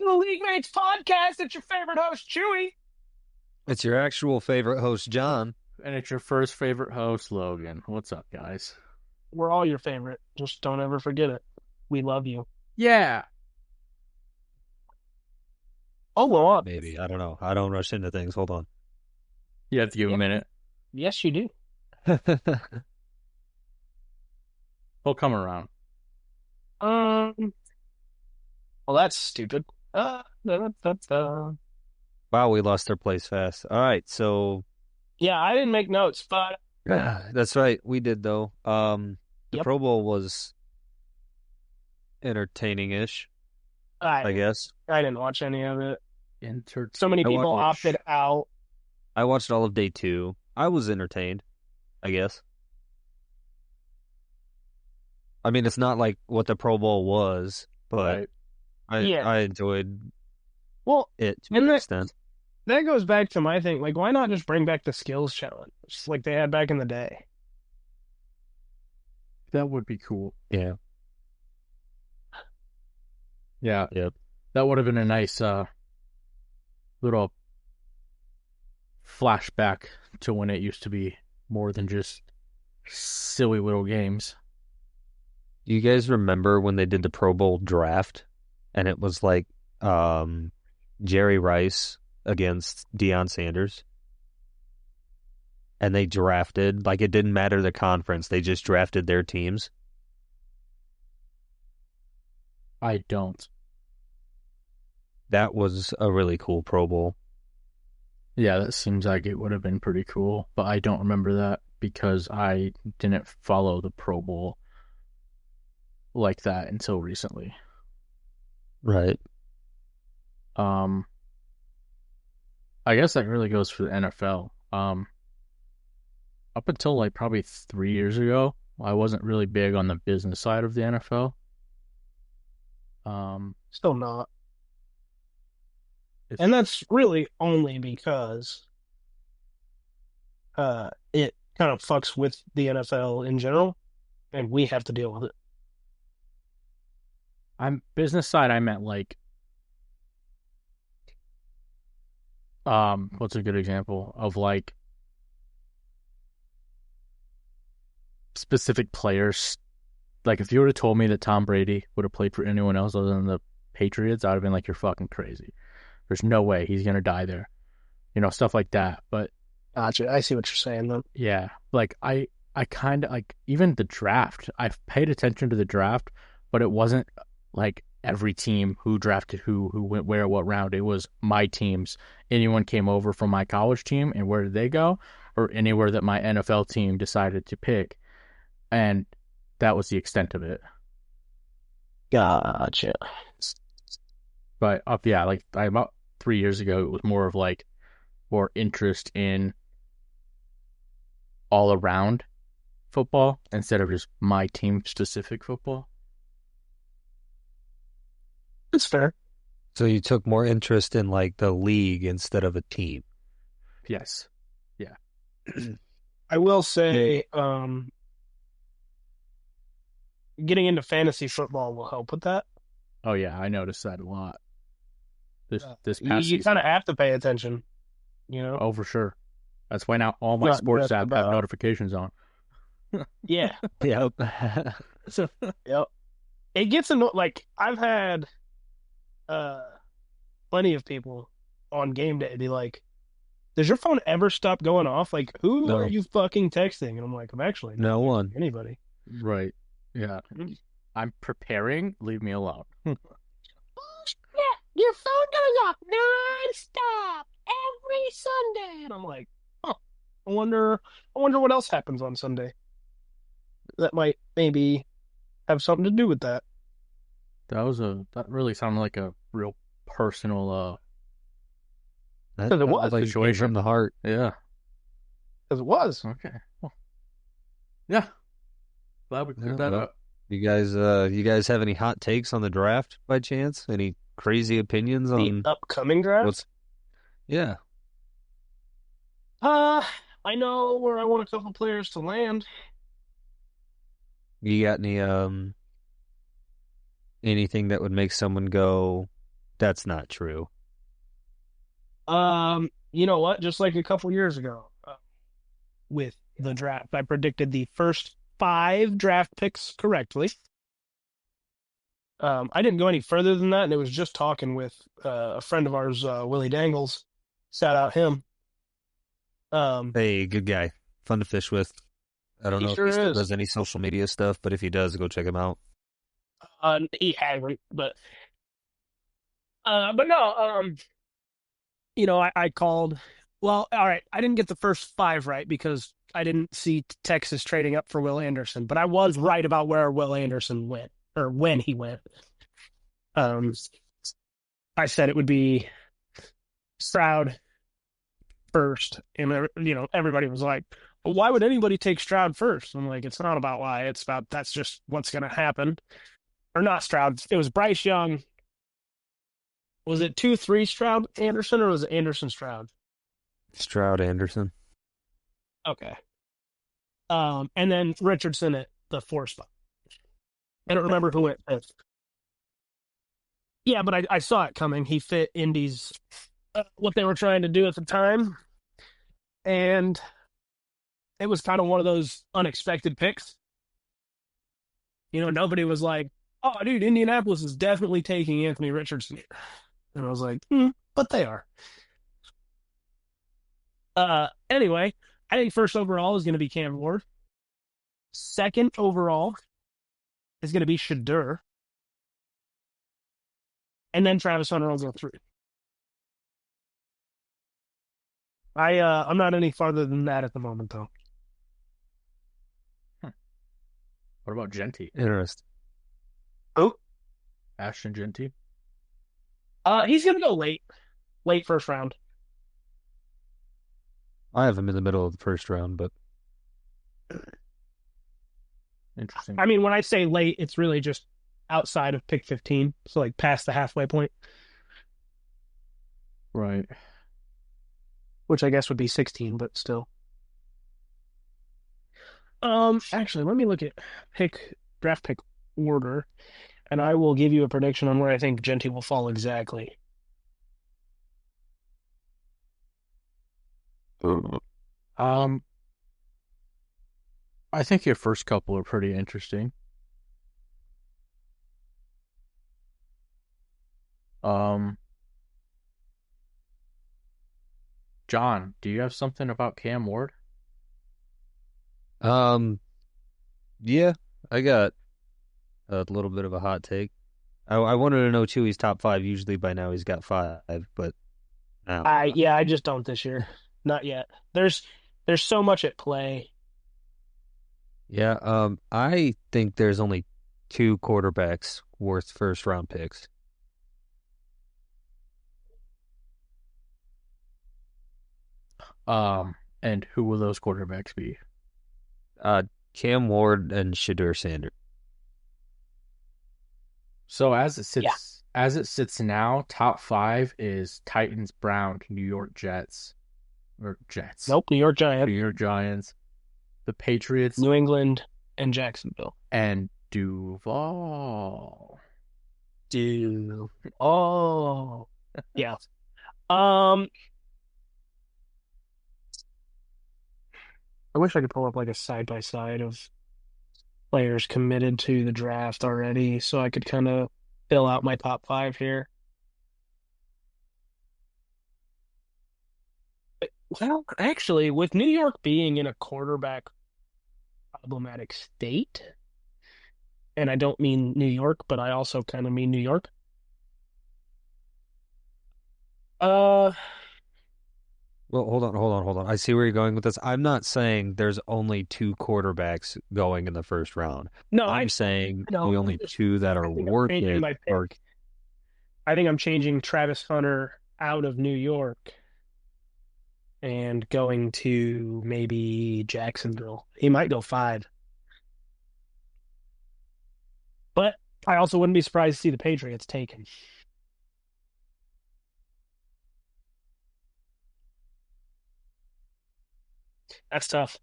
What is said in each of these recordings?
the League Mates podcast. It's your favorite host, Chewy. It's your actual favorite host, John. And it's your first favorite host, Logan. What's up, guys? We're all your favorite. Just don't ever forget it. We love you. Yeah. Oh, well, Maybe. I don't know. I don't rush into things. Hold on. You have to give Yep. a minute. yes, you do. He'll come around. Well, that's stupid. Wow, we lost our place fast. All right, so Yeah, I didn't make notes, but that's right. We did though. The Yep. Pro Bowl was entertaining-ish, I guess. I didn't watch any of it. Entered. So many I people watched- opted out. I watched all of day 2. I was entertained, I guess. I mean, it's not like what the Pro Bowl was, but Right. Yeah. I enjoyed Well, it to And an that- extent. that goes back to my thing. Like, why not just bring back the skills challenge, just like they had back in the day? That would be cool. Yeah. Yeah. Yep. That would have been a nice little flashback to when it used to be more than just silly little games. Do you guys remember when they did the Pro Bowl draft and it was like Jerry Rice against Deion Sanders? And they drafted, like it didn't matter the conference, they just drafted their teams. I don't. That was a really cool Pro Bowl. Yeah, that seems like it would have been pretty cool, but I don't remember that because I didn't follow the Pro Bowl like that until recently. Right. I guess that really goes for the NFL. Up until like probably 3 years ago, I wasn't really big on the business side of the NFL. Still not. It's- And that's really only because it kind of fucks with the NFL in general, and we have to deal with it. I'm business side. I meant like, what's a good example of like specific players? Like if you would have told me that Tom Brady would have played for anyone else other than the Patriots, I'd have been like, you're fucking crazy. There's no way he's gonna die there. Stuff like that. But Gotcha. I see what you're saying, though. yeah, like I kind of like even the draft. I've paid attention to the draft, but it wasn't like every team who drafted who went where, what round. It was my teams. Anyone came over from my college team, and where did they go? Or anywhere that my NFL team decided to pick, and that was the extent of it. Gotcha. But yeah, like about 3 years ago, it was more of like more interest in all around football instead of just my team specific football. It's fair. So you took more interest in like the league instead of a team. Yes. I will say, getting into fantasy football will help with that. Oh yeah, I noticed that a lot. This You past season. kind of have to pay attention, Oh, for sure. That's why now all my Not sports just apps have about- notifications on. Yeah. Yep. Yep. It gets annoying. Like, I've had plenty of people on game day be like, does your phone ever stop going off? Like, who No. are you fucking texting? And I'm like, I'm actually not No one. anybody. Right. Yeah. I'm preparing. Leave me alone. Yeah, your phone goes off non-stop every Sunday. And I'm like, oh, I wonder what else happens on Sunday. That might maybe have something to do with that. That really sounded like a real personal That, 'Cause it that was like situation. came from the heart. yeah. Because it was. Okay. Well, yeah. Glad we cleared that well, up. You guys have any hot takes on the draft by chance? Any crazy opinions The on upcoming draft. what's? Yeah. I know where I want a couple players to land. You got any anything that would make someone go, that's not true. You know what? Just like a couple years ago, with the draft, I predicted the first 5 draft picks correctly. I didn't go any further than that, and it was just talking with a friend of ours, Willie Dangles. Shout out him. Hey, good guy. Fun to fish with. I don't He know if sure he still is. does any social media stuff, but if he does, go check him out. He hasn't, but no, I called. Well, all right, I didn't get the first 5 right because I didn't see Texas trading up for Will Anderson, but I was right about where Will Anderson went or when he went. Um, I said it would be Stroud first, and everybody was like, well, "Why would anybody take Stroud first?" I'm like, "It's not about why; it's about that's just what's going to happen." Or not Stroud. It was Bryce Young. Was it 2-3 Stroud Anderson or was it Anderson Stroud? Stroud Anderson. Okay. And then Richardson at the 4 spot. I don't remember who went fifth. Yeah, but I saw it coming. He fit Indy's what they were trying to do at the time, and it was kind of one of those unexpected picks. Nobody was like, "Oh, dude, Indianapolis is definitely taking Anthony Richardson here," and I was like, "But they are." Anyway, I think first overall is going to be Cam Ward. Second overall is going to be Shadur. And then Travis Hunter will go through. I'm not any farther than that at the moment, though. What about Genty? Interesting. Who? Ashton Genty? He's going to go late first round. I have him in the middle of the first round, but Interesting. I mean, when I say late, it's really just outside of pick 15, so like past the halfway point, Right. which I guess would be 16, but still. Actually, let me look at draft pick order, and I will give you a prediction on where I think Genty will fall exactly. I think your first couple are pretty interesting. John, do you have something about Cam Ward? yeah, I got a little bit of a hot take. I wanted to know too. He's top 5. Usually by now he's got 5, but now I just don't this year. Not yet. There's so much at play. yeah. I think there's only 2 quarterbacks worth first round picks. And who will those quarterbacks be? Cam Ward and Shadur Sanders. So as it sits now, top 5 is Titans, Browns, New York Jets, or Jets. Nope, New York New Giants, York Giants, the Patriots, New England, and Jacksonville. and Duval. Dude. Oh. Yeah. I wish I could pull up like a side by side of players committed to the draft already so I could kind of fill out my top 5 here. Well, actually, with New York being in a quarterback problematic state, and I don't mean New York, but I also kind of mean New York. Well, hold on. I see where you're going with this. I'm not saying there's only 2 quarterbacks going in the first round. No, I'm saying the know. only 2 that are I think I'm worth changing it my pick. are. I think I'm changing Travis Hunter out of New York and going to maybe Jacksonville. He might go 5. But I also wouldn't be surprised to see the Patriots taken. That's tough.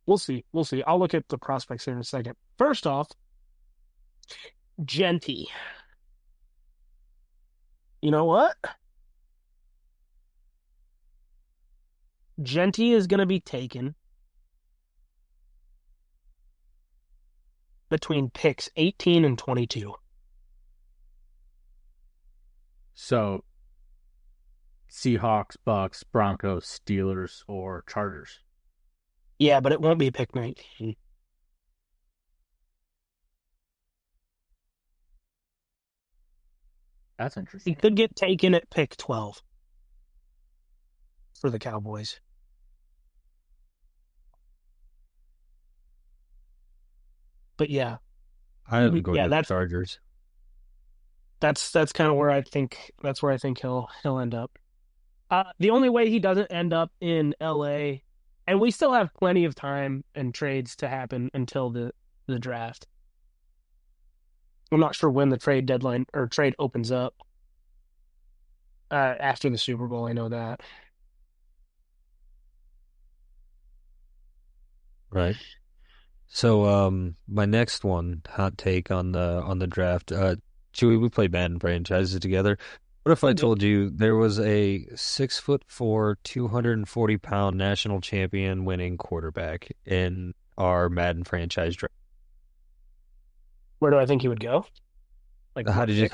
We'll see. I'll look at the prospects here in a second. First off, Genty. You know what? Genty is going to be taken between picks 18 and 22. So Seahawks, Bucks, Broncos, Steelers, or Chargers. Yeah, but it won't be pick 19. That's He interesting. could get taken at pick 12 for the Cowboys. But yeah, I'm going yeah, to the Chargers. that's kind of where I think he'll end up. The only way he doesn't end up in LA, and we still have plenty of time and trades to happen until the draft. I'm not sure when the trade deadline or trade opens up. After the Super Bowl, I know that. Right. So, my next one, hot take on the draft. Chewy, we play Madden franchises together. What if I We did. told you there was a 6'4", 240-pound national champion winning quarterback in our Madden franchise draft? Where do I think he would go? Like How my did you pick?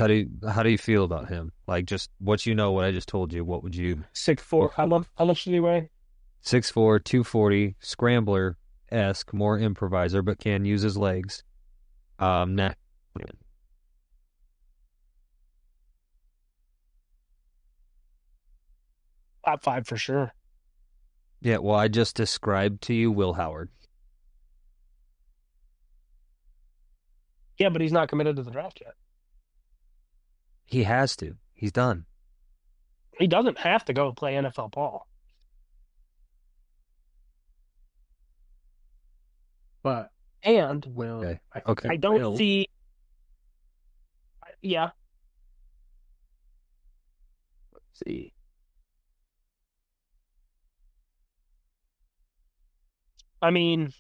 how do you feel about him? Like just what you know, what I just told you. What would you? 6'4". How much did he weigh? 6'4", 240, scrambler esque, more improviser, but can use his legs. Nah. Top five for sure. Yeah, well, I just described to you Will Howard. Yeah, but he's not committed to the draft yet. He has to. He's done. He doesn't have to go play NFL ball. But And will Okay. I think Okay. I he don't will. see. Yeah, Let's see. I mean,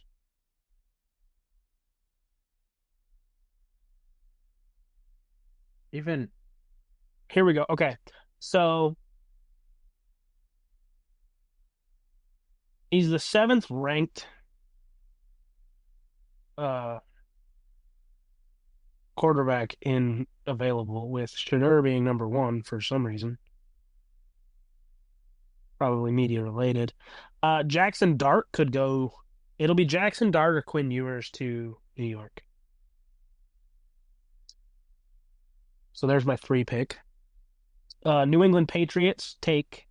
Even here we go. Okay, so he's the seventh ranked uh quarterback in available, with Shedeur being number one for some reason, probably media related. Jackson Dart could go. It'll be Jackson Dart or Quinn Ewers to New York. So there's my three pick. New England Patriots take.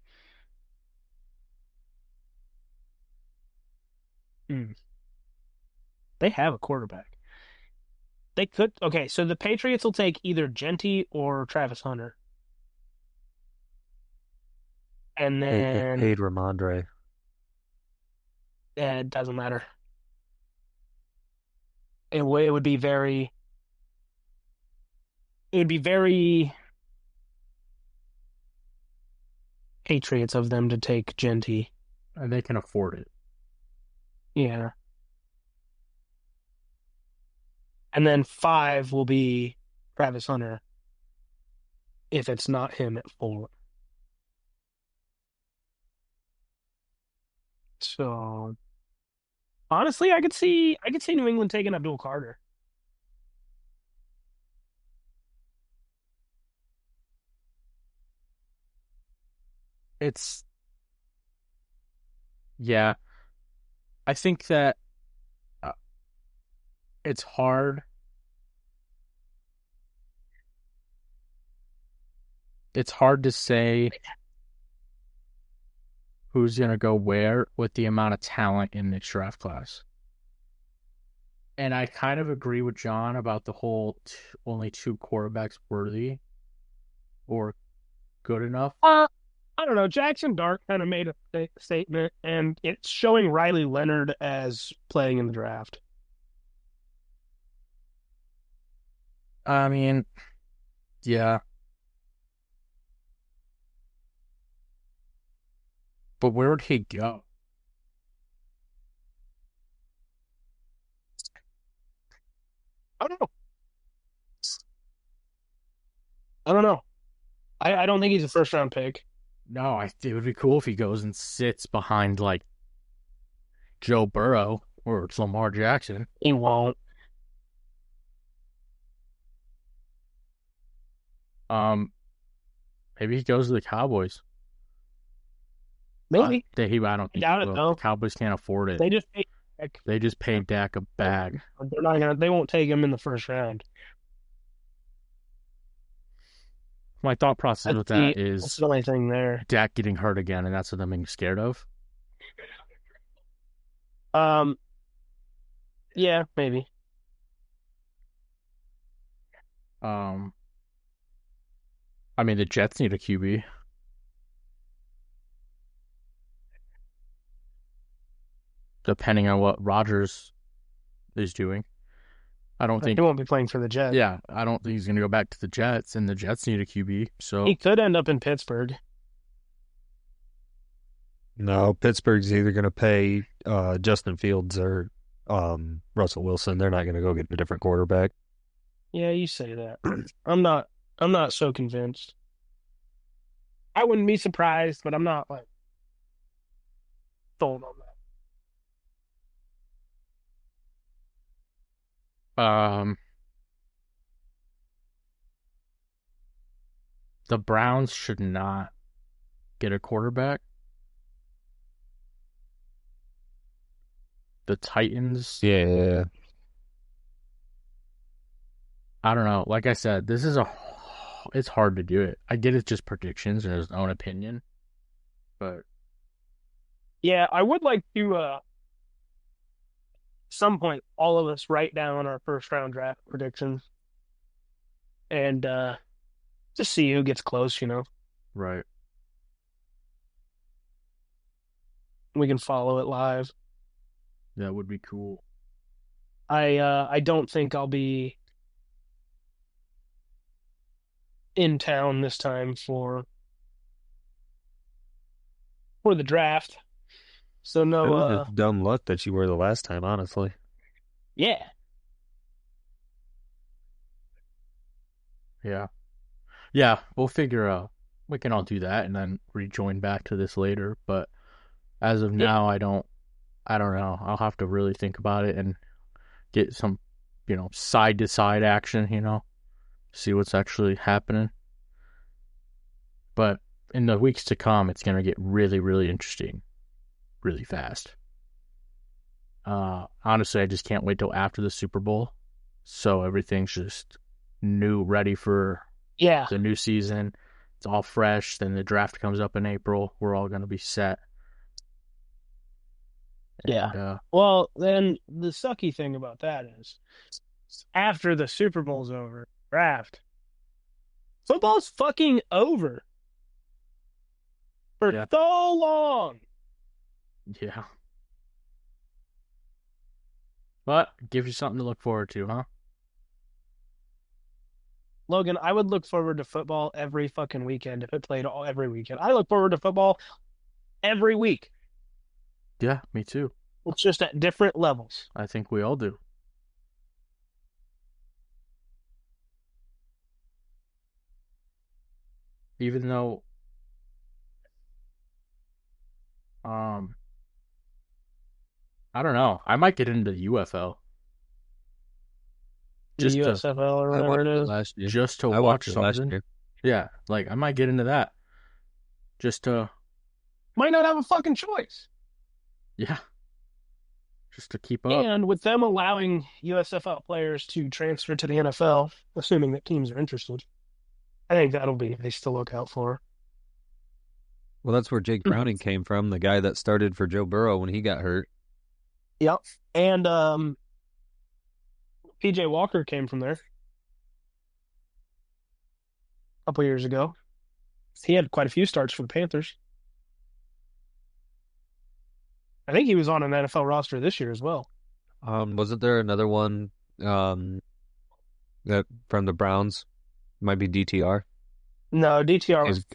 Hmm, they have a quarterback. They could. Okay, so the Patriots will take either Genty or Travis Hunter, and They then paid Ramondre. it doesn't matter. It would be very. It would be very Patriots of them to take Genty. and they can afford it. Yeah. And then five will be Travis Hunter if it's not him at four. So honestly, I could see New England taking Abdul Carter. It's yeah. I think that uh, it's hard. It's hard to say who's gonna go where with the amount of talent in this draft class. And I kind of agree with John about the whole only two quarterbacks worthy or good enough. I don't know. Jackson Dart kind of made a statement, and it's showing Riley Leonard as playing in the draft. I mean, yeah, but where would he go? I don't know. I don't know. I don't think he's a first round pick. No, it would be cool if he goes and sits behind like Joe Burrow or it's Lamar Jackson. He won't. Um, Maybe he goes to the Cowboys. Maybe. I don't I think doubt he it will. though. The Cowboys can't afford it. They just They just paid Dak a bag. they're not gonna. They won't take him in the first round. My thought process with that That's is the only thing there. Dak getting hurt again, and that's what I'm being scared of. Um. Yeah, maybe. Um, I mean, the Jets need a QB. Depending on what Rodgers is doing. I don't think. He won't be playing for the Jets. Yeah, I don't think he's going to go back to the Jets, and the Jets need a QB. So He could end up in Pittsburgh. No, Pittsburgh's either going to pay Justin Fields or Russell Wilson. They're not going to go get a different quarterback. Yeah, you say that. I'm not. I'm not so convinced. I wouldn't be surprised, but I'm not like sold on that. The Browns should not get a quarterback. The Titans, Yeah. I don't know. Like I said, it's hard to do it. I get it's just predictions and his own opinion, but Yeah, I would like to some point all of us write down our first round draft predictions and just see who gets close, right. We can follow it live. That would be cool. I don't think I'll be in town this time for the draft. So It no was just dumb luck that you were the last time, honestly. yeah. Yeah. Yeah, we'll figure out. We can all do that and then rejoin back to this later, but as of Yeah. now I don't know. I'll have to really think about it and get some, side to side action, see what's actually happening. But in the weeks to come, it's going to get really, really interesting, really fast. Honestly, I just can't wait till after the Super Bowl. So everything's just new, ready for Yeah. the new season. It's all fresh. Then the draft comes up in April. We're all going to be set. Yeah. And, Well, then the sucky thing about that is after the Super Bowl's over, draft, football's fucking over for Yeah. so long. yeah. But gives you something to look forward to, huh? Logan, I would look forward to football every fucking weekend if it played every weekend. I look forward to football every week. Yeah, me too. It's just at different levels. I think we all do. Even though I don't know. I might get into the UFL. The Just to USFL or I whatever watched it it is. last year. just to I watch watched it last something. year. Yeah, like I might get into that. Just to Might not have a fucking choice. yeah. Just to keep up. And with them allowing USFL players to transfer to the NFL, assuming that teams are interested, I think that'll be nice to look out for. Well, that's where Jake Browning came from, the guy that started for Joe Burrow when he got hurt. Yep. And PJ Walker came from there a couple years ago. He had quite a few starts for the Panthers. I think he was on an NFL roster this year as well. Wasn't there another one that from the Browns? Might be DTR. No, DTR was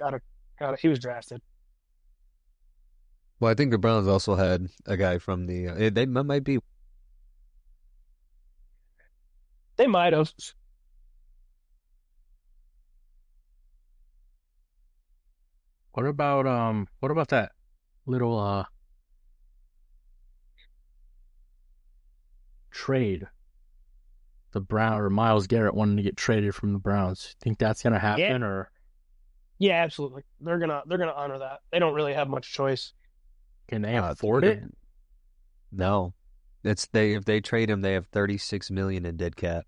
he was drafted. Well, I think the Browns also had a guy from the. They might be. They might have. what about that little trade? The Brown or Miles Garrett wanting to get traded from the Browns. Think that's gonna Yeah, happen, or yeah, absolutely. They're gonna honor that. They don't really have much choice. can they Uh, afford it? no, if they trade him, they have 36 million in dead cap.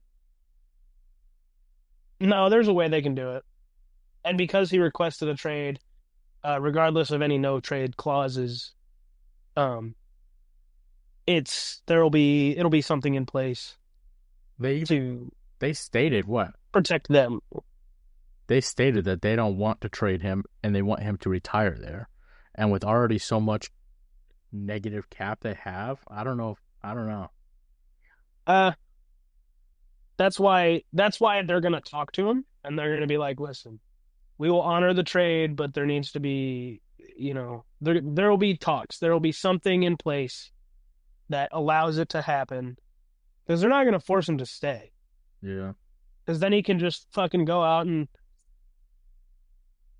No, there's a way they can do it. And because he requested a trade, regardless of any no trade clauses, um, it'll be something in place They to they stated what? protect them. They stated that they don't want to trade him and they want him to retire there. And with already so much negative cap they have, I don't know. I don't know. Uh, that's why they're gonna talk to him and they're gonna be like, listen, we will honor the trade, but there needs to be, there will be talks. There will be something in place that allows it to happen because they're not gonna force him to stay. Yeah. Because then he can just fucking go out and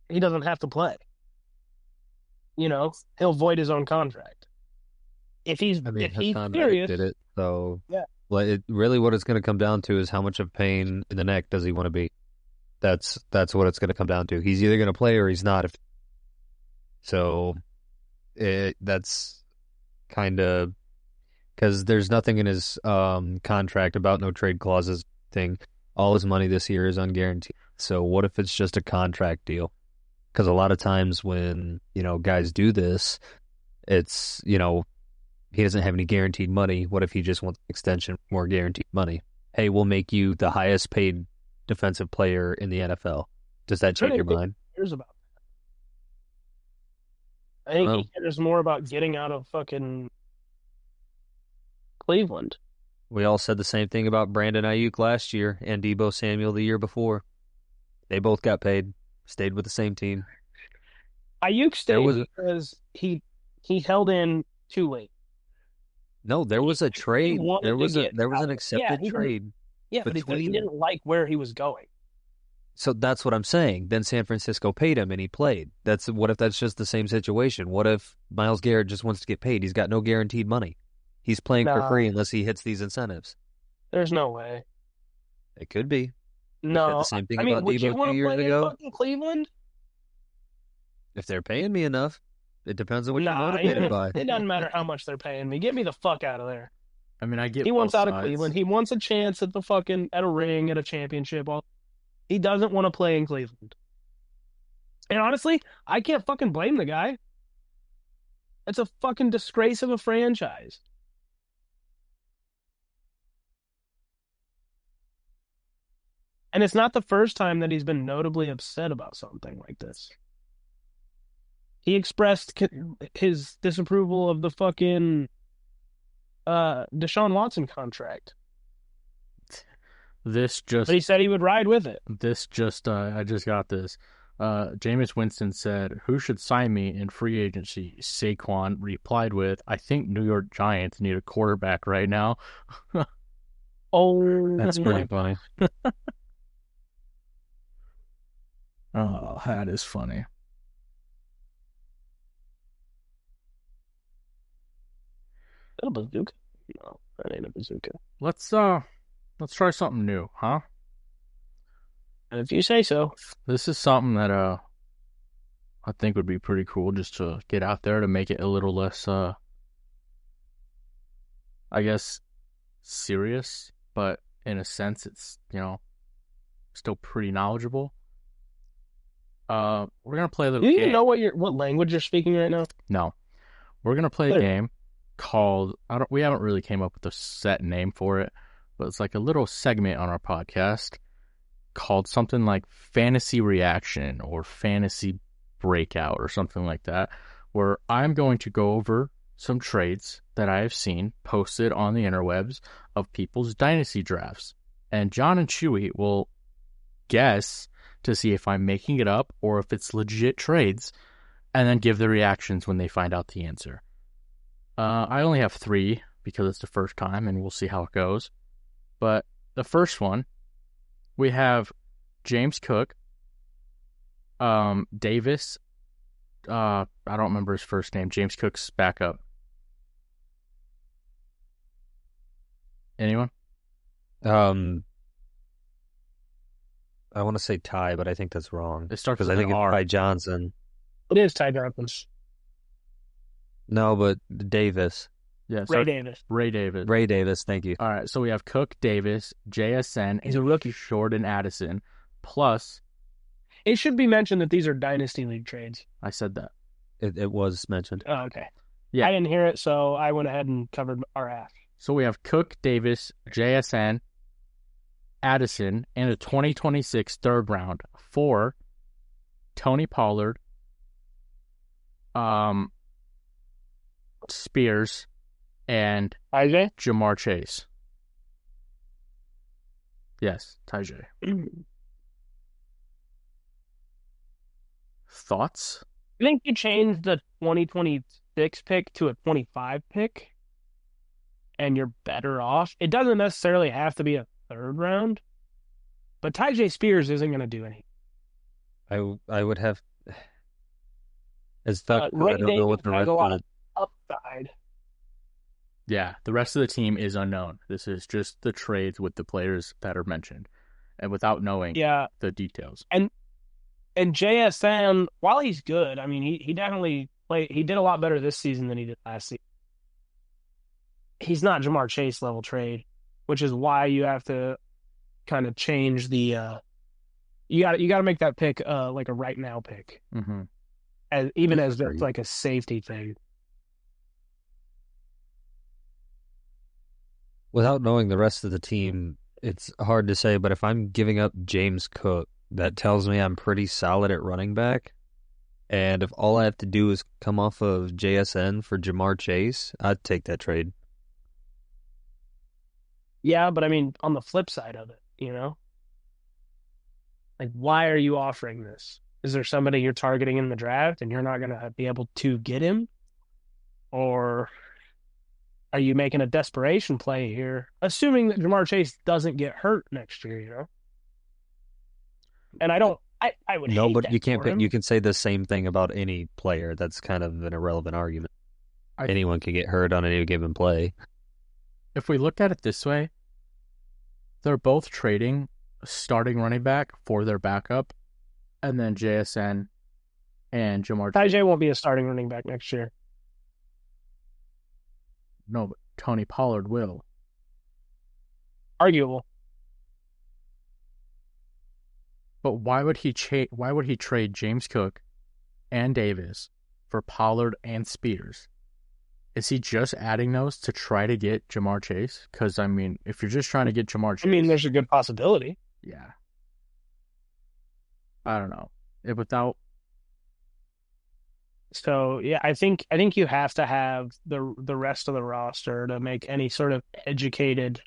he doesn't have to play. He'll void his own contract. I mean, If he's Hassan serious, did it, so yeah. what it's going to come down to is how much of pain in the neck does he want to be? That's what it's going to come down to. He's either going to play or he's not. That's kind of because there's nothing in his contract about no trade clauses thing. All his money this year is unguaranteed. So what if it's just a contract deal? Because a lot of times when guys do this, it's he doesn't have any guaranteed money. What if he just wants an extension, more guaranteed money? Hey, we'll make you the highest paid defensive player in the NFL. Does that change your mind? Cares about that. I think Well, he cares more about getting out of fucking Cleveland. we all said the same thing about Brandon Ayuk last year and Deebo Samuel the year before. They both got paid, stayed with the same team. Ayuk There stayed was because he held in too late. no, there was a He trade. wanted There to was get an out. accepted trade Yeah, but he between. didn't like where he was going. So that's what I'm saying. Then San Francisco paid him and he played. What if that's just the same situation? What if Myles Garrett just wants to get paid? He's got no guaranteed money. He's playing for Nah, free unless he hits these incentives. there's no way. It could be. You said No, the same thing I mean, about would you Deebo want 2 to years play in ago. fucking Cleveland? If they're paying me enough, it depends on what you're Nah, motivated by. it doesn't matter how much they're paying me. Get me the fuck out of there. I mean, I get He both wants out of sides. Cleveland. He wants a chance at at a ring, at a championship. He doesn't want to play in Cleveland. And honestly, I can't fucking blame the guy. It's a fucking disgrace of a franchise. And it's not the first time that he's been notably upset about something like this. He expressed his disapproval of the fucking Deshaun Watson contract, This but he just said he would ride with it. I just got this. Jameis Winston said, "Who should sign me in free agency?" Saquon replied with, "I think New York Giants need a quarterback right now." Oh, That's pretty funny. Oh, that is funny. Is that a bazooka? No, that ain't a bazooka. Let's try something new, huh? And if you say so. This is something that I think would be pretty cool just to get out there to make it a little less I guess serious, but in a sense it's, still pretty knowledgeable. We're gonna play a little Do you game. know what language you're speaking right now? No. We're gonna play a What? game called we haven't really came up with a set name for it, but it's like a little segment on our podcast called something like Fantasy Reaction or Fantasy Breakout or something like that, where I'm going to go over some trades that I have seen posted on the interwebs of people's dynasty drafts. And John and Chewy will guess to see if I'm making it up or if it's legit trades, and then give the reactions when they find out the answer. I only have 3 because it's the first time, and we'll see how it goes. But the first one, we have James Cook, Davis I don't remember his first name. James Cook's backup. Anyone? Um, I want to say Ty, but I think that's wrong. It starts Because with I an think it's R. Ty Johnson. It is Ty Johnson. No, but Davis. Yeah, Ray Davis. Ray Davis. Ray Davis, thank you. All right, so we have Cook, Davis, JSN, He's a rookie. Jordan Addison. Plus, It should be mentioned that these are Dynasty League trades. I said that. It was mentioned. Oh, okay. Yeah. I didn't hear it, so I went ahead and covered our ass. So we have Cook, Davis, JSN, Addison, and a 2026 third round for Tony Pollard, Spears, and IJ? Jamar Chase. Yes, Tajay. Thoughts? I think you changed the 2026 pick to a 25 pick, and you're better off. It doesn't necessarily have to be a third round, but Tyjae Spears isn't going to do anything. I would have as tough. Ray I don't know what the Davis has rest a lot of of upside. Yeah, the rest of the team is unknown. This is just the trades with the players that are mentioned, and without knowing the details. And JSN, while he's good, I mean, he definitely played. He did a lot better this season than he did last season. He's not Jamar Chase level trade, which is why you have to kind of change the. You got to make that pick like a right now pick, Mm-hmm. as just like a safety thing. Without knowing the rest of the team, it's hard to say. But if I'm giving up James Cook, that tells me I'm pretty solid at running back. And if all I have to do is come off of JSN for Jamar Chase, I'd take that trade. Yeah, but I mean, on the flip side of it, like, why are you offering this? Is there somebody you're targeting in the draft and you're not going to be able to get him? Or are you making a desperation play here, assuming that Jamar Chase doesn't get hurt next year, And I would No, hate but that you can't. for him. You can say the same thing about any player. That's kind of an irrelevant argument. Anyone can get hurt on any given play. If we look at it this way, they're both trading a starting running back for their backup, and then JSN and Jamar Chase. Tajay won't be a starting running back next year. No, but Tony Pollard will. Arguable. But why would he trade James Cook and Davis for Pollard and Spears? Is he just adding those to try to get Jamar Chase? Because, I mean, if you're just trying to get Jamar Chase... I mean, there's a good possibility. Yeah. I don't know. Without... So, yeah, I think you have to have the rest of the roster to make any sort of educated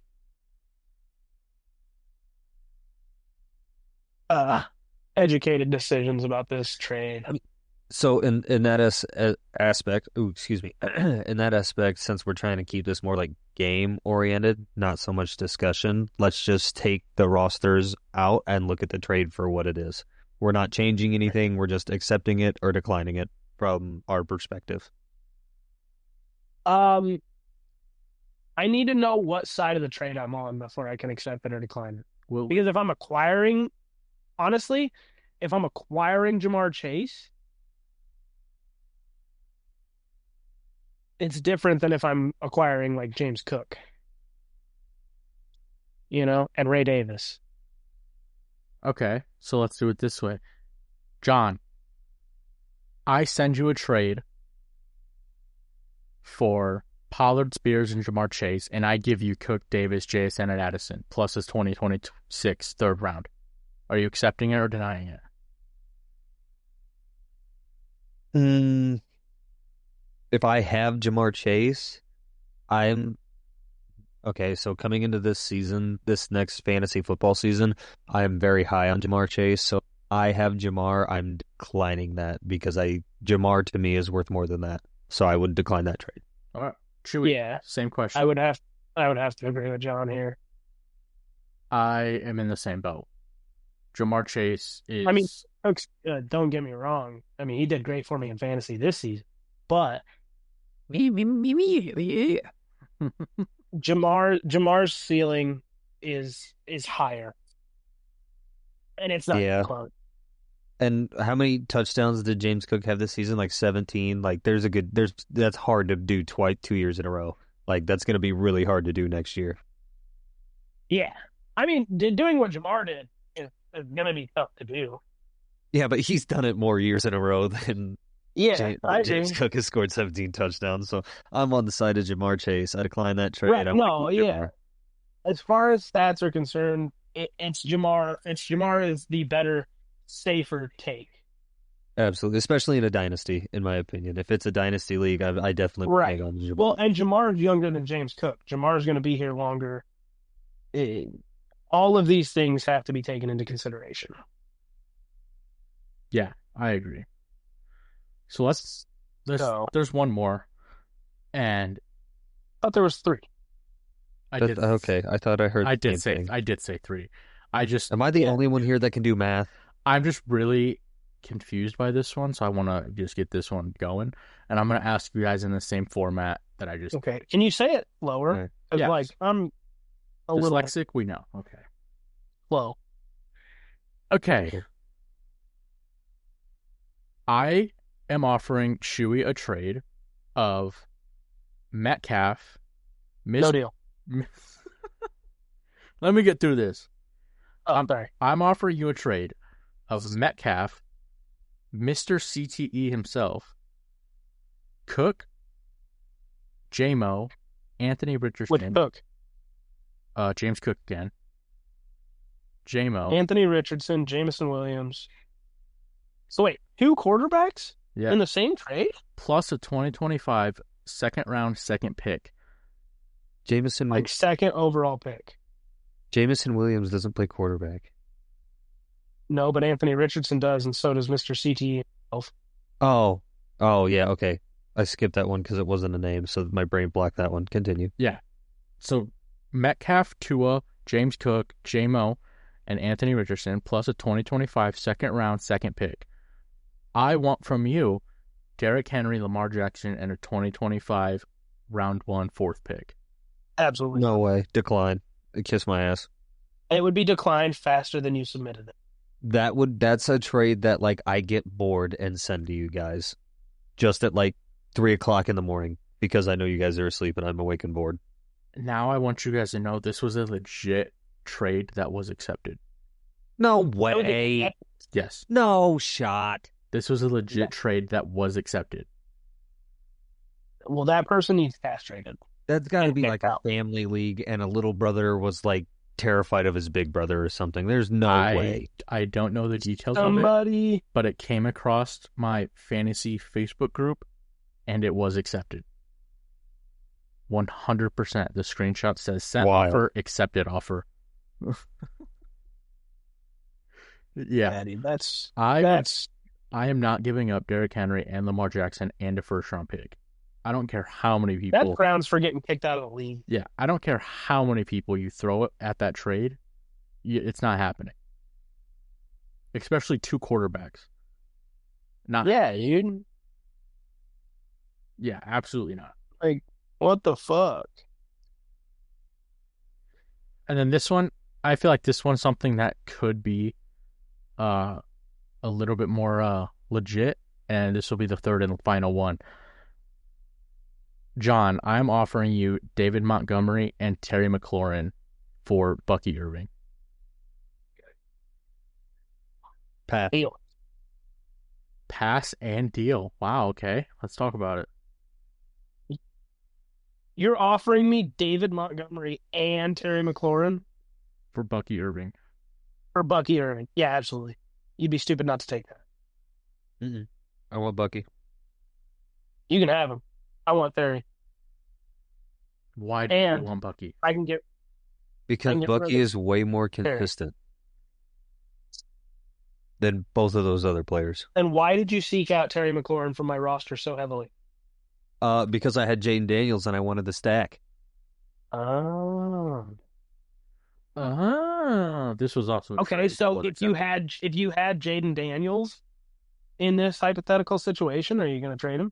decisions about this trade. So in that aspect, in that aspect, since we're trying to keep this more like game oriented, not so much discussion, let's just take the rosters out and look at the trade for what it is. We're not changing anything. We're just accepting it or declining it from our perspective. I need to know what side of the trade I'm on before I can accept it or decline it. Well, Because if I'm acquiring Jamar Chase, it's different than if I'm acquiring like James Cook, and Ray Davis. okay, so let's do it this way. John, I send you a trade for Pollard, Spears, and Jamar Chase, and I give you Cook, Davis, JSN, and Addison, plus his 2026 third round. Are you accepting it or denying it? If I have Jamar Chase, I'm okay. So coming into this season, this next fantasy football season, I am very high on Jamar Chase. So I have Jamar. I'm declining that because Jamar to me is worth more than that. So I would decline that trade. All right. Chewy, Yeah, same question. I would have to agree with John here. I am in the same boat. Jamar Chase is... I mean, Cooks, don't get me wrong. I mean, he did great for me in fantasy this season, but Me. Jamar's ceiling is higher, and it's not Yeah. close. And how many touchdowns did James Cook have this season? Like 17. Like that's hard to do twice 2 years in a row. Like that's going to be really hard to do next year. Yeah, I mean, doing what Jamar did is gonna be tough to do. Yeah, but he's done it more years in a row than Yeah, I James agree. Cook has scored 17 touchdowns. So I'm on the side of Jamar Chase. I decline that trade. Right? I want No, to keep yeah. Jamar. As far as stats are concerned, it's Jamar. It's Jamar is the better, safer take. Absolutely, especially in a dynasty, in my opinion. If it's a dynasty league, I definitely would Right. hang on to Well, Jamar. and Jamar is younger than James Cook. Jamar is going to be here longer. Eh, all of these things have to be taken into consideration. Yeah, I agree. So So, there's one more, and I thought there was three. Okay, I thought I heard I the did same thing. I did say three. Am I the only one here that can do math? I'm just really confused by this one, so I want to just get this one going, and I'm gonna ask you guys in the same format that I just Okay, can you say it lower? Right. 'Cause, Yes. like I'm a little dyslexic. We know. Okay. slow. Okay. I am offering Chewy a trade of Metcalf, No deal. Let me get through this. Oh, sorry. I'm offering you a trade of Metcalf, Mr. CTE himself, Cook, J-Mo, Anthony Which Richardson, Cook? James Cook again, J-Mo. Anthony Richardson, Jameson Williams. So wait, two quarterbacks Yeah. in the same trade? Plus a 2025 second round second pick. Jameson Like second overall pick. Williams doesn't play quarterback. No, but Anthony Richardson does, and so does Mr. CTE. Oh, yeah, okay. I skipped that one because it wasn't a name, so my brain blocked that one. Continue. Yeah. So Metcalf, Tua, James Cook, J-Mo, and Anthony Richardson, plus a 2025 second round second pick. I want from you Derrick Henry, Lamar Jackson, and a 2025 round one fourth pick. Absolutely. No way. Decline. Kiss my ass. It would be declined faster than you submitted it. That's a trade that like I get bored and send to you guys just at like 3 o'clock in the morning because I know you guys are asleep and I'm awake and bored. Now I want you guys to know this was a legit trade that was accepted. No That would be- way. Yes. No shot. This was a legit trade that was accepted. Well, that person needs castrated. That's got to be Kicked like a out. family league and a little brother was like terrified of his big brother or something. There's no way. I don't know the details of it, Somebody. but it came across my fantasy Facebook group and it was accepted. 100%. The screenshot says sent Wild. offer, accepted offer. Yeah. Daddy, that's I am not giving up Derrick Henry and Lamar Jackson and a first round pick. I don't care how many that's people. grounds for getting kicked out of the league. Yeah, I don't care how many people you throw it at that trade. It's not happening. Especially two quarterbacks. Not. Yeah, dude. Yeah, absolutely not. Like, what the fuck? And then this one, I feel like this one's something that could be a little bit more legit, and this will be the third and final one. John, I'm offering you David Montgomery and Terry McLaurin for Bucky Irving. Pass. Deal. Pass and deal. Wow, okay. Let's talk about it. You're offering me David Montgomery and Terry McLaurin For Bucky Irving. for Bucky Irving. Yeah, absolutely. You'd be stupid not to take that. I want Bucky. You can have him. I want Terry. Why do you And- want Bucky? I can get. Because And get Bucky rid of- is way more consistent than both of those other players. And why did you seek out Terry McLaurin from my roster so heavily? Because I had Jaden Daniels and I wanted the stack. Oh. This was also a Okay, trade. so Was if you accepted. had Jaden Daniels in this hypothetical situation, are you going to trade him?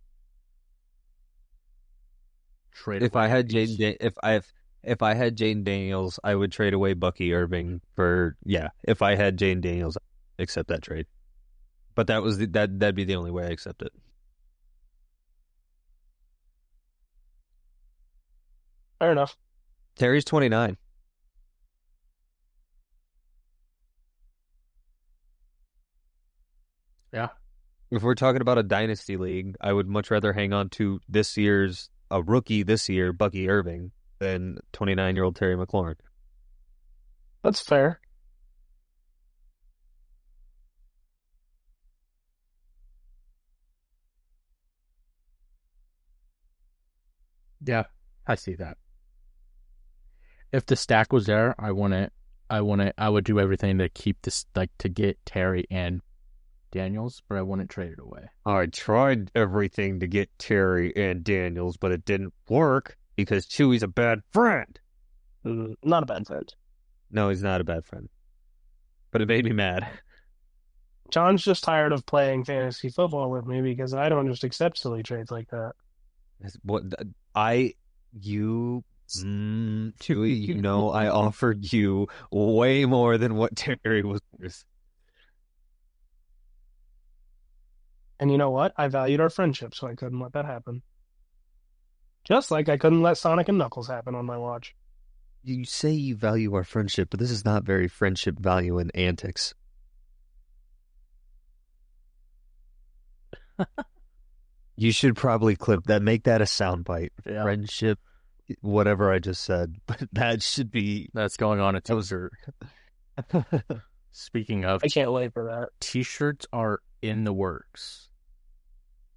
Trade If I away had a piece. If I had Jaden Daniels, I would trade away Bucky Irving for If I had Jaden Daniels, I'd accept that trade. But that'd be the only way I accept it. Fair enough. Terry's 29. Yeah. If we're talking about a dynasty league, I would much rather hang on to a rookie this year, Bucky Irving, than 29-year-old Terry McLaurin. That's fair. Yeah, I see that. If the stack was there, I would do everything to keep this, like, to get Terry and Daniels, but I wouldn't trade it away. I tried everything to get Terry and Daniels, but it didn't work because Chewy's a bad friend. Not a bad friend. No, he's not a bad friend. But it made me mad. John's just tired of playing fantasy football with me because I don't just accept silly trades like that. Chewy, I offered you way more than what Terry was worth. And you know what? I valued our friendship, so I couldn't let that happen. Just like I couldn't let Sonic and Knuckles happen on my watch. You say you value our friendship, but this is not very friendship value in antics. You should probably clip that, make that a soundbite. Yeah. Friendship, whatever I just said, but that should be. That's going on a t-shirt. Speaking of, I can't wait for that. T-shirts are in the works.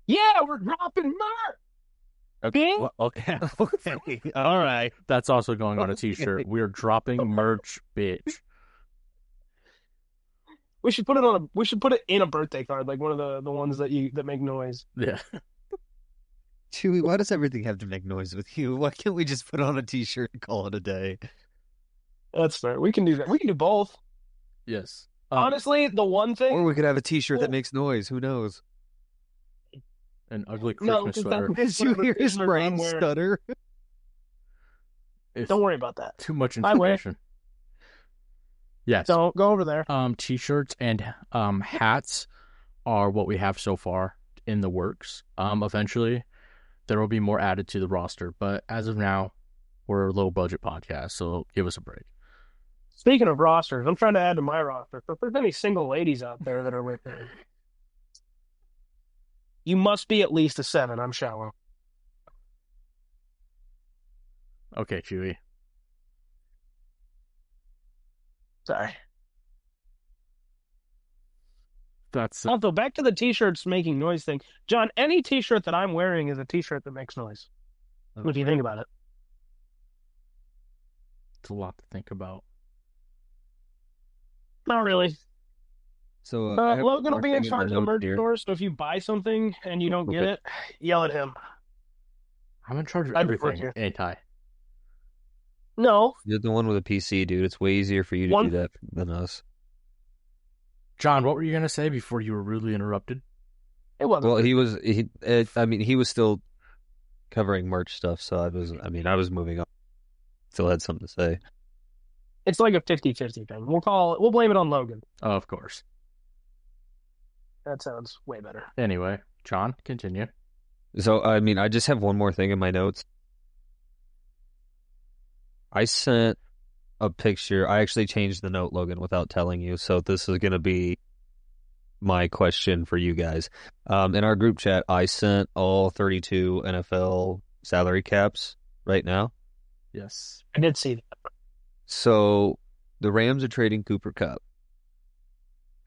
Yeah, we're dropping merch. Okay. Well, okay. Okay. All right. That's also going on a t-shirt. We're dropping merch, bitch. We should put it in a birthday card, like one of the ones that make noise. Yeah. Chewy, why does everything have to make noise with you? Why can't we just put on a t-shirt and call it a day? That's fair. We can do that. We can do both. Yes. Honestly, the one thing. Or we could have a t-shirt that makes noise. Who knows? An ugly Christmas sweater. Did you hear his brain stutter? It's Don't worry about that. too much I wear. information. Yes. Don't go over there. T-shirts and hats are what we have so far in the works. Eventually, there will be more added to the roster, but as of now, we're a low budget podcast, so give us a break. Speaking of rosters, I'm trying to add to my roster. So if there's any single ladies out there that are with me, you must be at least a 7. I'm shallow. Okay, Chewy. Sorry. That's Also, back to the t-shirts making noise thing. John, any t-shirt that I'm wearing is a t-shirt that makes noise. If you think about it. it's a lot to think about. Not really. So Logan will be in charge of the merch store, so if you buy something and you don't get it, yell at him. I'm in charge of I'd work everything, here. ain't I? No. You're the one with a PC, dude. It's way easier for you to do that than us. John, what were you going to say before you were rudely interrupted? It wasn't. Well, he was still covering merch stuff, so I was moving on. Still had something to say. It's like a 50-50 thing. We'll blame it on Logan. Oh, of course. That sounds way better. Anyway, John, continue. So, I just have one more thing in my notes. I sent a picture. I actually changed the note, Logan, without telling you. So this is going to be my question for you guys. In our group chat, I sent all 32 NFL salary caps right now. Yes. I did see that. So the Rams are trading Cooper Kupp.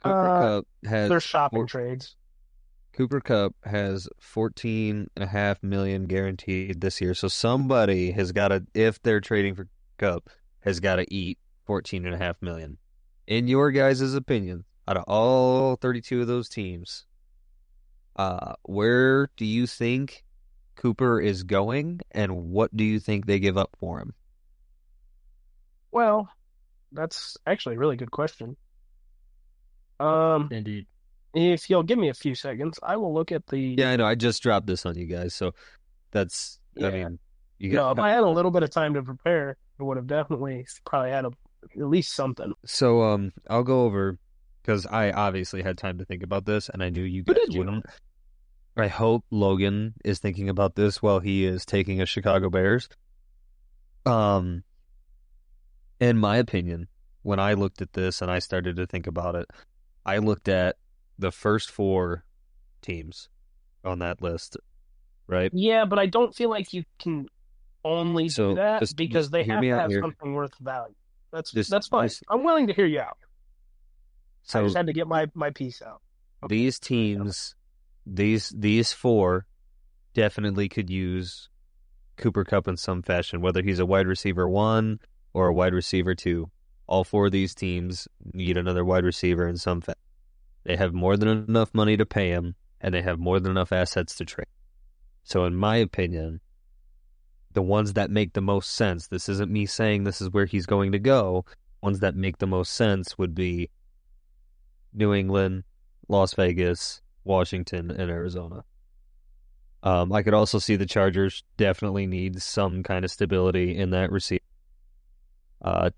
Cooper Kupp has They're shopping trades. Cooper Kupp has $14.5 million guaranteed this year. So somebody has got to, if they're trading for Kupp, has got to eat $14.5 million. In your guys' opinion, out of all 32 of those teams, where do you think Cooper is going, and what do you think they give up for him? Well, That's actually a really good question. Um, Indeed. if you'll give me a few seconds, I will look at the. Yeah, I know. I just dropped this on you guys, so I Yeah. mean, you No, if got I had a little bit of time to prepare, I would have definitely probably had at least something. so I'll go over because I obviously had time to think about this, and I knew you Who guys did you? wouldn't. I hope Logan is thinking about this while he is taking a Chicago Bears. Um, in my opinion, when I looked at this and I started to think about it, I looked at the first four teams on that list, right? Yeah, but I don't feel like you can only do So that just because they hear have me to out have here. something worth value. Just That's fine. just I'm willing to hear you out. I just so had to get my piece out. Okay. these teams, these four definitely could use Cooper Kupp in some fashion, whether he's a wide receiver one or a wide receiver two. All four of these teams need another wide receiver in some fashion. They have more than enough money to pay him, and they have more than enough assets to trade. So, in my opinion, the ones that make the most sense, this isn't me saying this is where he's going to go, ones that make the most sense would be New England, Las Vegas, Washington, and Arizona. I could also see the Chargers definitely need some kind of stability in that receiver.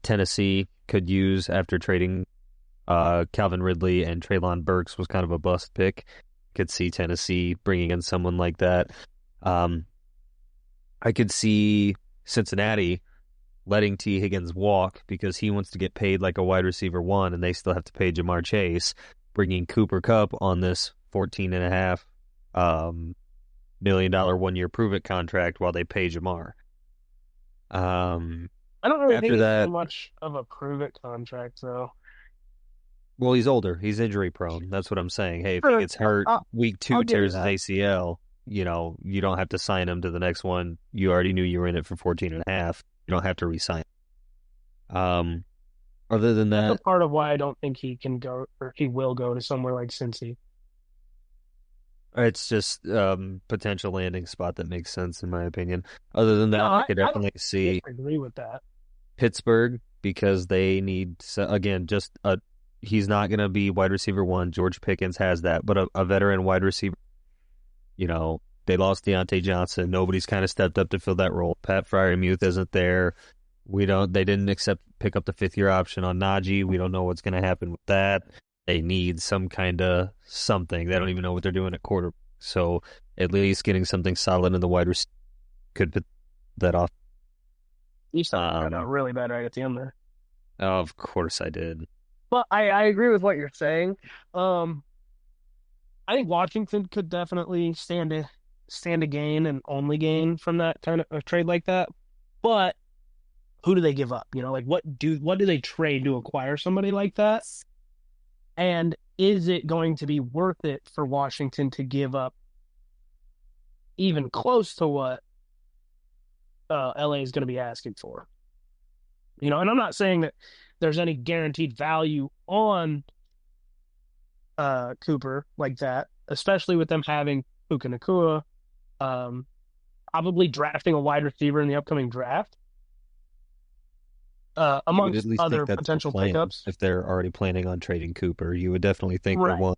Tennessee could use after trading Calvin Ridley and Treylon Burks was kind of a bust pick. Could see Tennessee bringing in someone like that. I could see Cincinnati letting T. Higgins walk because he wants to get paid like a wide receiver one, and they still have to pay Jamar Chase, bringing Cooper Kupp on this $14.5 million 1-year prove-it contract while they pay Jamar. I don't really think After it's so that, much of a prove it contract, though. well, he's older. He's injury prone. That's what I'm saying. Hey, if he Sure, gets hurt week I'll 2, give you tears his that. ACL, you don't have to sign him to the next one. You already knew you were in it for 14.5. You don't have to re-sign. Um, Other than That's that, a part of why I don't think he can go or he will go to somewhere like Cincy. it's just potential landing spot that makes sense in my opinion. Other than No, that, I could I don't definitely see disagree with that. Pittsburgh because they need again just a. He's not going to be wide receiver one. George Pickens has that, but a veteran wide receiver. They lost Deontay Johnson. Nobody's kind of stepped up to fill that role. Pat Fryermuth isn't there. They didn't pick up the 5th-year option on Najee. We don't know what's going to happen with that. They need some kind of something. They don't even know what they're doing at quarter. So at least getting something solid in the wide receiver could put that off. You started out really bad right at the end there. Of course I did. But I agree with what you're saying. I think Washington could definitely stand to gain and only gain from that kind of a trade like that. But who do they give up? Like what do they trade to acquire somebody like that? And is it going to be worth it for Washington to give up even close to what LA is going to be asking for? And I'm not saying that there's any guaranteed value on Cooper like that, especially with them having Puka Nacua, probably drafting a wide receiver in the upcoming draft, You would at amongst least think other that's the potential plan pickups. if they're already planning on trading Cooper. You would definitely think they Right, want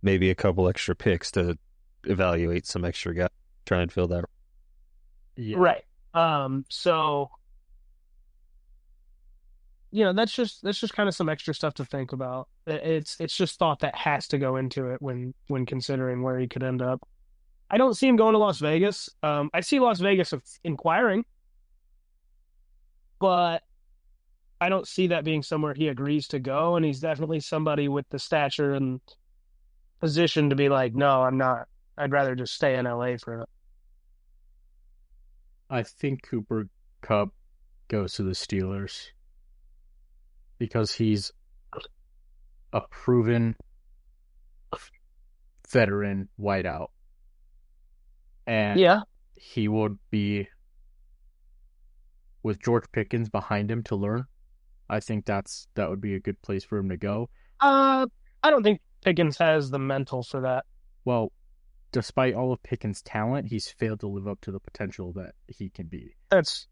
maybe a couple extra picks to evaluate some extra guys, try and fill that. Yeah. right. So that's just kind of some extra stuff to think about. It's just thought that has to go into it when considering where he could end up. I don't see him going to Las Vegas. I see Las Vegas inquiring, but I don't see that being somewhere he agrees to go. And he's definitely somebody with the stature and position to be like, no, I'm not. I'd rather just stay in LA for it. I think Cooper Kupp goes to the Steelers because he's a proven veteran wideout. And Yeah. he would be with George Pickens behind him to learn. I think that would be a good place for him to go. I don't think Pickens has the mental for that. Well, despite all of Pickens' talent, he's failed to live up to the potential that he can be. That's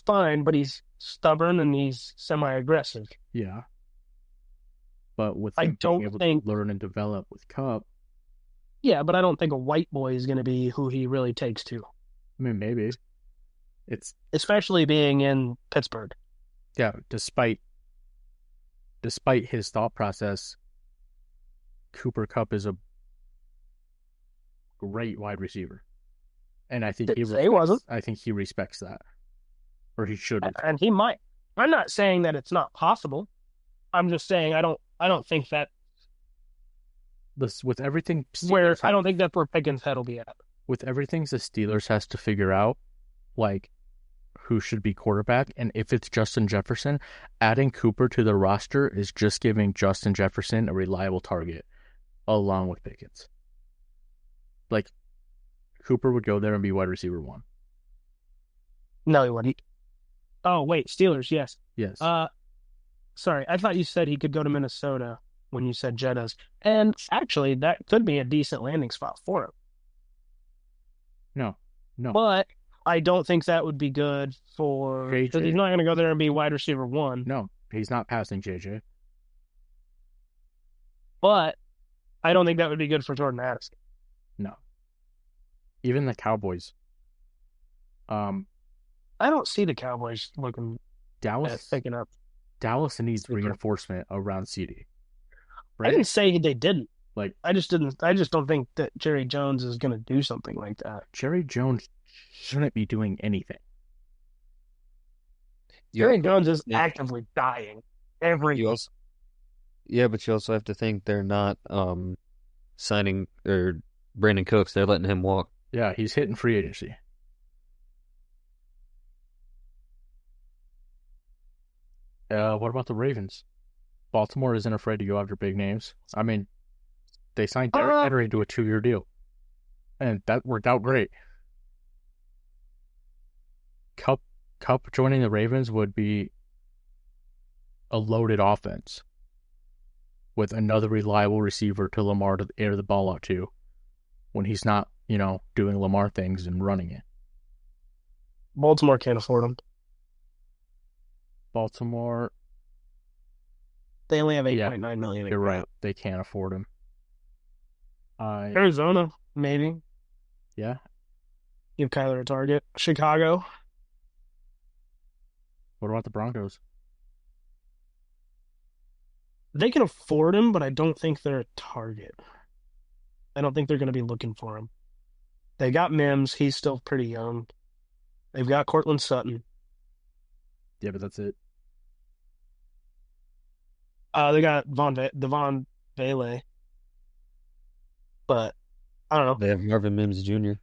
fine, but he's stubborn and he's semi-aggressive. Yeah. But with I him being don't able think, to learn and develop with Cup, yeah, but I don't think a white boy is going to be who he really takes to, I mean, maybe it's especially being in Pittsburgh. yeah. Despite his thought process, Cooper Cup is a great wide receiver, and I think Didn't say he wasn't, I think he respects that, or he should. and he might. I'm not saying that it's not possible. I'm just saying I don't think that With everything where I don't think that's where Pickens' head will be at. with everything the Steelers has to figure out, like who should be quarterback, and if it's Justin Jefferson, adding Cooper to the roster is just giving Justin Jefferson a reliable target, along with Pickens. Like Cooper would go there and be wide receiver 1. No, he wouldn't. Oh wait, Steelers, yes. Yes. Sorry, I thought you said he could go to Minnesota when you said Jettas, and actually that could be a decent landing spot for him. No. But I don't think that would be good for because JJ. he's not going to go there and be wide receiver 1. No, he's not passing JJ. But I don't think that would be good for Jordan Addison. No. Even the Cowboys. I don't see the Cowboys looking at Dallas picking up. needs reinforcement around CD. I didn't say they didn't. Like I just don't think that Jerry Jones is going to do something like that. Jerry Jones shouldn't be doing anything. Jerry Jones is actively dying every You also, yeah, but you also have to think they're not signing or Brandon Cooks. They're letting him walk. Yeah, he's hitting free agency. What about the Ravens? Baltimore isn't afraid to go after big names. I mean, they signed Derek Henry to a 2-year deal, and that worked out great. Cup joining the Ravens would be a loaded offense with another reliable receiver to Lamar to air the ball out to when he's not, doing Lamar things and running it. Baltimore can't afford him. Baltimore, They only have $8.9 million. you're right. They can't afford him. Arizona, maybe. Yeah. Give Kyler a target. Chicago. What about the Broncos? They can afford him, but I don't think they're a target. I don't think they're going to be looking for him. They got Mims. He's still pretty young. They've got Cortland Sutton. Yeah, but that's it. They got Devon Vele. But, I don't know. They have Marvin Mims Jr.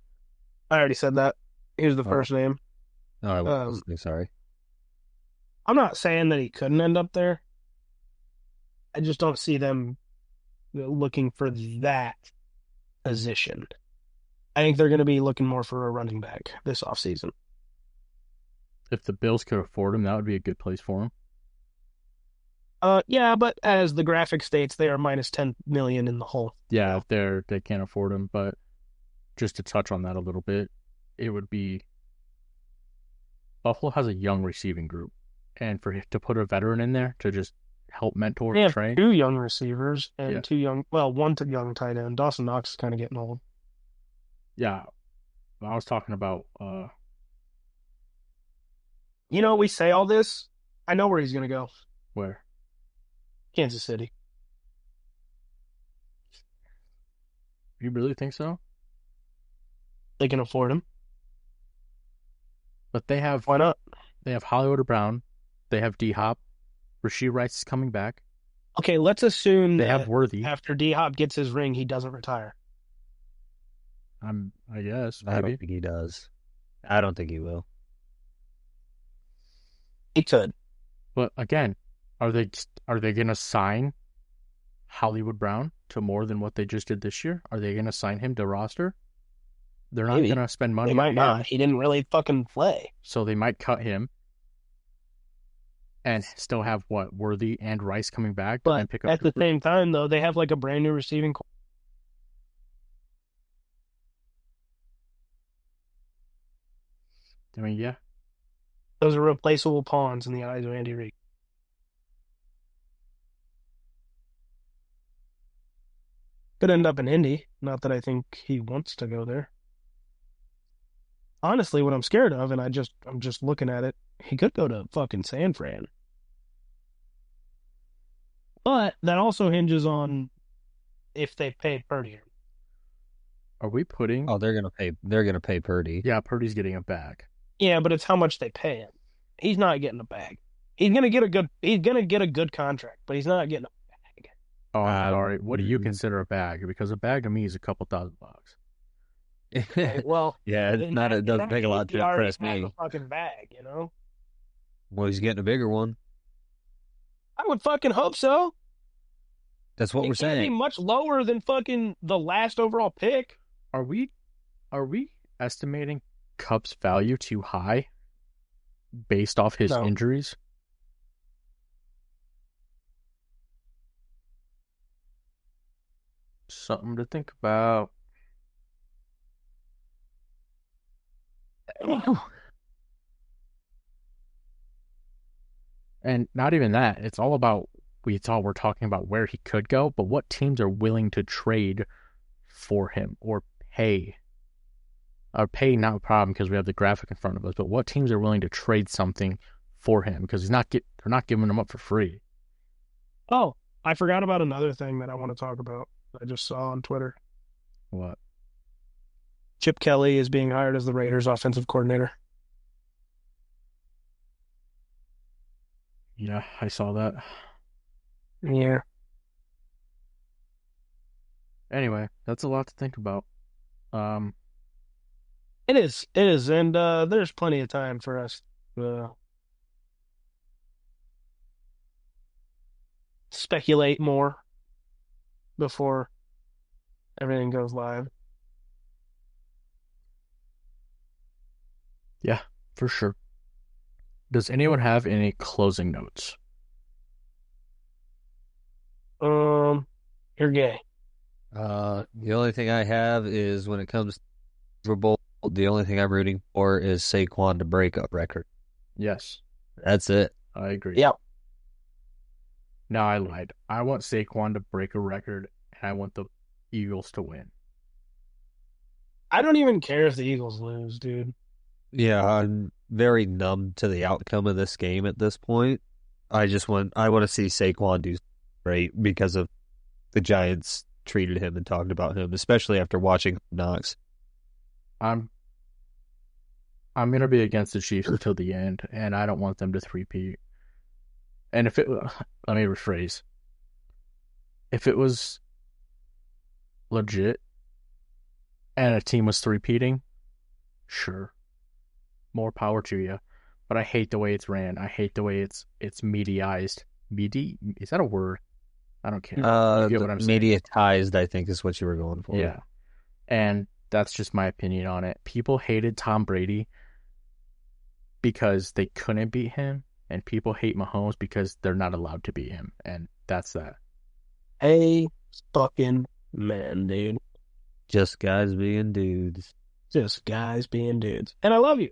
I already said that. Here's the first name. Oh, I was listening, sorry. I'm not saying that he couldn't end up there. I just don't see them looking for that position. I think they're going to be looking more for a running back this offseason. If the Bills could afford him, that would be a good place for him. Yeah, but as the graphic states, they are minus 10 million in the hole. Yeah, they can't afford him, but just to touch on that a little bit, it would be Buffalo has a young receiving group, and to put a veteran in there to just help mentor They and have train. 2 young receivers and Yeah. one young tight end. Dawson Knox is kind of getting old. Yeah, I was talking about We say all this. I know where he's going to go. where Kansas City. you really think so? They can afford him. But they have Why not? Hollywood Brown, they have D-Hop, Rashee Rice is coming back. Okay, let's assume They that have Worthy. after D-Hop gets his ring, he doesn't retire. I guess I maybe. don't think he does. I don't think he will. He could. But again, are they going to sign Hollywood Brown to more than what they just did this year? Are they going to sign him to roster? They're not Maybe. going to spend money. They might on him, not. He didn't really fucking play. so they might cut him and still have Worthy and Rice coming back, But and pick up at the Cooper. same time, though, they have like a brand new receiving core. I mean, yeah, Those are replaceable pawns in the eyes of Andy Reid. Could end up in Indy. Not that I think he wants to go there. Honestly, what I'm scared of, and I'm just looking at it, he could go to fucking San Fran. But that also hinges on if they pay Purdy. Are we putting? Oh, they're gonna pay Purdy. Yeah, Purdy's getting it back. Yeah, but it's how much they pay him. He's not getting a bag. He's gonna get a good contract, but he's not getting a bag. Oh, I'm sorry. What do you mm. consider a bag? Because a bag to me is a couple $1,000. Okay, well, Yeah, it's not. It doesn't take a lot to impress He already me. has a fucking bag, you know? Well, he's getting a bigger one. I would fucking hope so. That's what we're It can't be saying. much lower than fucking the last overall pick. Are we estimating Cup's value too high based off his No. injuries? Something to think about. And not even that. It's all about we're talking about where he could go, but what teams are willing to trade for him or pay. Or pay not a problem because we have the graphic in front of us, but what teams are willing to trade something for him because they're not giving him up for free. Oh, I forgot about another thing that I want to talk about. I just saw on Twitter. What? Chip Kelly is being hired as the Raiders offensive coordinator. Yeah, I saw that. Yeah. Anyway, that's a lot to think about. It is, and there's plenty of time for us to speculate more before everything goes live. Yeah, for sure. Does anyone have any closing notes? You're gay. The only thing I have is when it comes to Super Bowl, the only thing I'm rooting for is Saquon to break a record. Yes, That's it. I agree. Yep. No, I lied. I want Saquon to break a record, and I want the Eagles to win. I don't even care if the Eagles lose, dude. Yeah, I'm very numb to the outcome of this game at this point. I want to see Saquon do great because of the Giants treated him and talked about him, especially after watching Knox. I'm gonna be against the Chiefs until the end, and I don't want them to three-peat. And let me rephrase. If it was legit and a team was three-peating, sure, more power to you. But I hate the way it's ran. I hate the way it's mediaized. Is that a word? I don't care. You get what I'm saying. Mediatized, I think, is what you were going for. Yeah. And that's just my opinion on it. People hated Tom Brady because they couldn't beat him, and people hate Mahomes because they're not allowed to beat him. And that's that. Hey, fucking man, dude. Just guys being dudes. Just guys being dudes. And I love you.